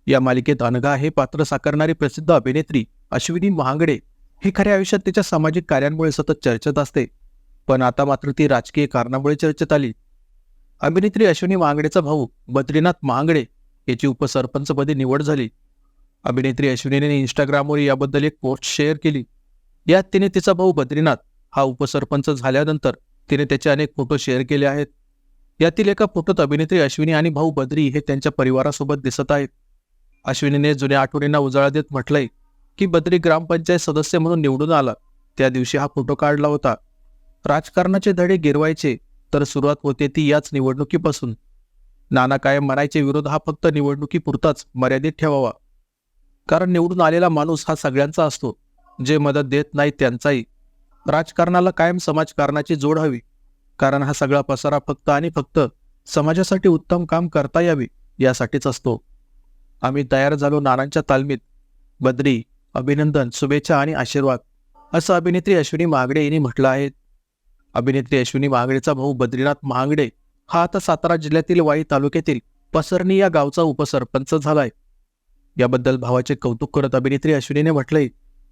या मालिकेत अनघा हे पात्र साकारणारी प्रसिद्ध अभिनेत्री अश्विनी महागडे ही खऱ्या आयुष्यात तिच्या सामाजिक कार्यांमुळे सतत चर्चेत असते, पण आता मात्र ती राजकीय कारणामुळे चर्चेत आली. अभिनेत्री अश्विनी महागडेचा भाऊ बद्रीनाथ महागडे याची उपसरपंचपदी निवड झाली. अभिनेत्री अश्विनीने इंस्टाग्रामवर याबद्दल एक पोस्ट शेअर केली. यात तिने तिचा भाऊ बद्रीनाथ हा उपसरपंच झाल्यानंतर तिने त्याचे अनेक फोटो शेअर केले आहेत. यातील एका फोटोत अभिनेत्री अश्विनी आणि भाऊ बद्री हे त्यांच्या परिवारासोबत दिसत आहेत. अश्विनीने जुन्या आठवणींना उजाळा देत म्हटलंय की बद्री ग्रामपंचायत सदस्य म्हणून निवडून आला त्या दिवशी हा फोटो काढला होता. राजकारणाचे धडे गिरवायचे तर सुरुवात होते ती याच निवडणुकीपासून. नाना कायम म्हणायचे विरोध हा फक्त निवडणुकीपुरताच मर्यादित ठेवावा, कारण निवडून आलेला माणूस हा सगळ्यांचा असतो, जे मदत देत नाही त्यांचाही. राजकारणाला कायम समाजकारणाची जोड हवी, कारण हा सगळा पसारा फक्त आणि फक्त समाजासाठी उत्तम काम करता यावी यासाठीच असतो. आम्ही तयार झालो नानांच्या तालमीत. बद्री, अभिनंदन, शुभेच्छा आणि आशीर्वाद, असं अभिनेत्री अश्विनी महागडे यांनी म्हटलं आहे. अभिनेत्री अश्विनी महागडेचा भाऊ बद्रीनाथ महागडे हा आता सातारा जिल्ह्यातील वाई तालुक्यातील पसरणी या गावचा उपसरपंच झालाय. याबद्दल भावाचे कौतुक करत अभिनेत्री अश्विनीने म्हटलंय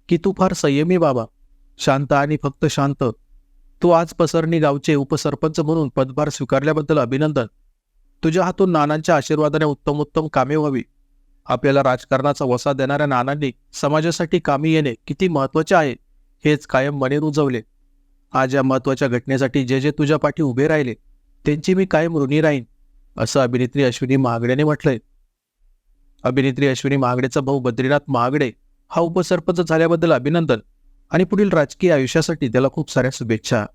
की तू फार संयमी बाबा, शांत आणि फक्त शांत. तू आज पसरणी गावचे उपसरपंच म्हणून पदभार स्वीकारल्याबद्दल अभिनंदन. तुझ्या हातून नानांच्या आशीर्वादाने उत्तम उत्तम कामे व्हावी. आपल्याला राजकारणाचा वसा देणाऱ्या नानांनी समाजासाठी कामी येणे किती महत्त्वाचे आहे हेच कायम मने रुजवले. आज या महत्त्वाच्या घटनेसाठी जे जे तुझ्या पाठी उभे राहिले त्यांची मी कायम ऋणी राहीन, असं अभिनेत्री अश्विनी महागडेने म्हटलंय. अभिनेत्री अश्विनी महागडेचा भाऊ बद्रीनाथ महागडे हा उपसरपंच झाल्याबद्दल अभिनंदन आणि पुढील राजकीय आयुष्यासाठी त्याला खूप साऱ्या शुभेच्छा.